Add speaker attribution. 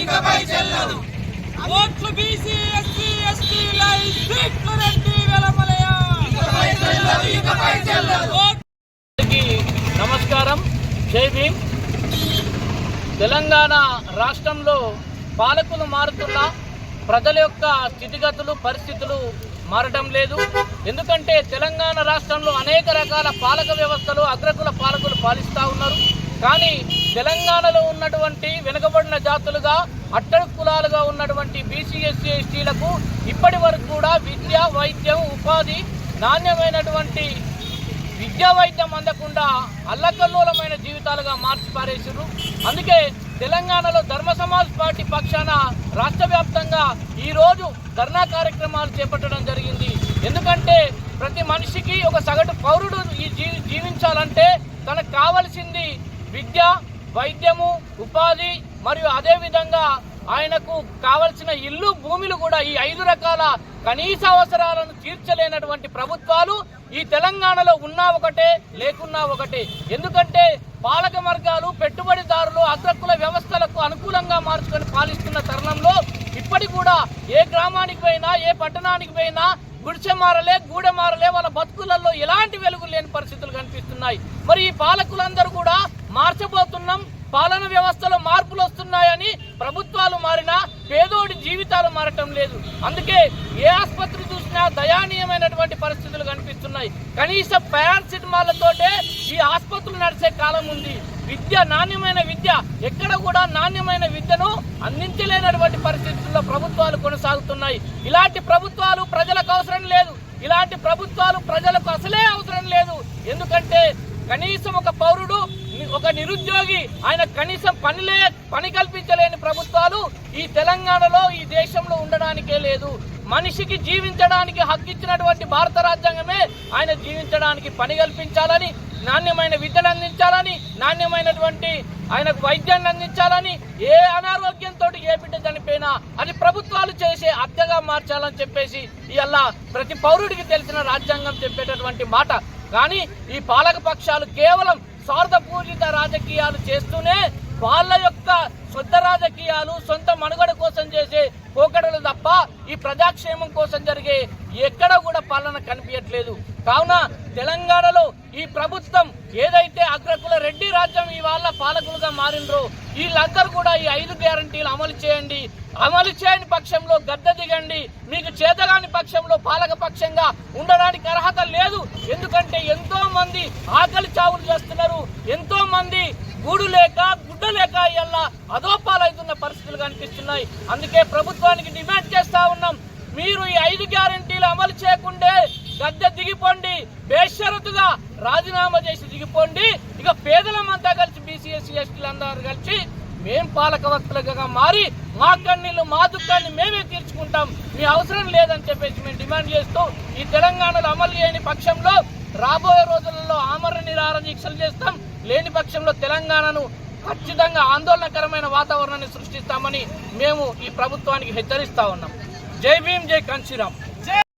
Speaker 1: ఇకపై చెల్లదు. ఓట్లు బీసీ ఎస్సీ ఎస్టీల సీట్లు రెడ్డి వెలమలయ ఇకపై చెల్లదు, ఇకపై చెల్లదు.
Speaker 2: నమస్కారం, జై భీమ్. తెలంగాణ రాష్ట్రంలో పాలకులు మారుతున్నా ప్రజల యొక్క స్థితిగతులు పరిస్థితులు మారడం లేదు. ఎందుకంటే తెలంగాణ రాష్ట్రంలో అనేక రకాల పాలక వ్యవస్థలు అగ్రకుల పాలకులు పాలిస్తూ ఉన్నారు. కానీ తెలంగాణలో ఉన్నటువంటి వెనుకబడిన జాతులుగా అట్టడుగు కులాలుగా ఉన్నటువంటి బీసీ ఎస్సీ ఎస్టీలకు ఇప్పటి వరకు కూడా విద్య వైద్యం ఉపాధి నాణ్యమైనటువంటి విద్యా వైద్యం అందకుండా అల్లకల్లోలమైన జీవితాలుగా మార్చి పారేసారు. అందుకే తెలంగాణలో ధర్మ సమాజ్ పార్టీ పక్షాన రాష్ట్ర వ్యాప్తంగా ఈరోజు ధర్నా కార్యక్రమాలు చేపట్టడం జరిగింది. ఎందుకంటే ప్రతి మనిషికి ఒక సగటు పౌరుడు జీవించాలంటే తనకు కావలసింది విద్య వైద్యము ఉపాధి మరియు అదేవిధంగా ఆయనకు కావలసిన ఇల్లు భూములు కూడా ఈ 5 రకాల కనీస అవసరాలను తీర్చలేనటువంటి ప్రభుత్వాలు ఈ తెలంగాణలో ఉన్నా ఒకటే లేకున్నా ఒకటే. ఎందుకంటే పాలక వర్గాలు పెట్టుబడిదారులు అగ్రకుల వ్యవస్థలకు అనుకూలంగా మార్చుకొని పాలిస్తున్న తరుణంలో ఇప్పటి కూడా ఏ గ్రామానికి పోయినా ఏ పట్టణానికి పోయినా గుడిసె మారలే గూడె మారలే వాళ్ళ బతుకులలో ఎలాంటి వెలుగు లేని పరిస్థితులు కనిపిస్తున్నాయి. మరి ఈ పాలకులందరూ కూడా మార్చబోతున్నాం, పాలన వ్యవస్థలో మార్పులు వస్తున్నాయని ప్రభుత్వాలు మారినా పేదోడి జీవితాలు మారటం లేదు. అందుకే ఏ ఆసుపత్రి చూసినా దయానీయమైనటువంటి పరిస్థితులు కనిపిస్తున్నాయి. కనీసం పారాసిటమాల్లతోటే ఈ ఆసుపత్రులు నడిచే కాలం ఉంది. విద్య నాణ్యమైన విద్య ఎక్కడ కూడా నాణ్యమైన విద్యను అందించలేనటువంటి పరిస్థితుల్లో ప్రభుత్వాలు కొనసాగుతున్నాయి. ఇలాంటి ప్రభుత్వాలు ప్రజలకు అవసరం లేదు. ఇలాంటి ప్రభుత్వాలు ప్రజలకు అసలే అవసరం లేదు. ఎందుకంటే కనీసం ఒక పౌరుడు ఒక నిరుద్యోగి ఆయన కనీసం పని కల్పించలేని ప్రభుత్వాలు ఈ తెలంగాణలో ఈ దేశంలో ఉండడానికే లేదు. మనిషికి జీవించడానికి హక్కు ఇచ్చినటువంటి భారత రాజ్యాంగమే ఆయన జీవించడానికి పని కల్పించాలని, నాణ్యమైన విద్యను అందించాలని, నాణ్యమైనటువంటి ఆయనకు వైద్యాన్ని అందించాలని, ఏ అనారోగ్యంతో ఏ బిడ్డ చనిపోయినా అది ప్రభుత్వాలు చేసే హత్యగా మార్చాలని చెప్పేసి ఇవాళ ప్రతి పౌరుడికి తెలిసిన రాజ్యాంగం చెప్పేటటువంటి మాట. కానీ ఈ పాలక పక్షాలు కేవలం స్వార్థపూరిత రాజకీయాలు చేస్తూనే వాళ్ళ యొక్క సొంత రాజకీయాలు సొంత మనుగడ కోసం చేసే పోకడలు తప్ప ఈ ప్రజాక్షేమం కోసం జరిగే ఎక్కడ కూడా పాలన కనిపించట్లేదు. కావున తెలంగాణలో ఈ ప్రభుత్వం ఏదైతే అగ్రకుల రెడ్డి రాజ్యం ఇవాళ పాలకులుగా మారినరో వీళ్ళందరూ కూడా ఈ 5 గ్యారంటీలు అమలు చేయండి. అమలు చేయని పక్షంలో గద్దె దిగండి. మీకు చేతగాని పక్షంలో పాలక పక్షంగా ఉండడానికి అర్హత లేదు. ఎందుకంటే ఎంతో మంది ఆకలి చావులు చేస్తున్నారు, ఎంతో మంది గూడు లేక గుడ్డ లేక ఇలా అదోపాలవుతున్న పరిస్థితులు కనిపిస్తున్నాయి. అందుకే ప్రభుత్వానికి డిమాండ్ చేస్తా ఉన్నాం, మీరు ఈ 5 గ్యారంటీలు అమలు చేయకుండే గద్దె దిగిపోండి, బేషరతుగా రాజీనామా చేసి దిగిపోండి. ఇక పేదలమంతా కలిసి బీసీ ఎస్సీ ఎస్టీలందరూ కలిసి మేం పాలకవర్తలుగా మారి మా కన్నీళ్లు మా దుఃఖాన్ని మేమే తీర్చుకుంటాం, మీ అవసరం లేదని చెప్పేసి మేము డిమాండ్ చేస్తూ ఈ తెలంగాణలో అమలు చేయని పక్షంలో రాబోయే రోజులలో ఆమరణ నిరాహార దీక్షలు చేస్తాం. లేని పక్షంలో తెలంగాణను ఖచ్చితంగా ఆందోళనకరమైన వాతావరణాన్ని సృష్టిస్తామని మేము ఈ ప్రభుత్వానికి హెచ్చరిస్తా ఉన్నాం. జై భీమ్, జై కాన్సీరామ్.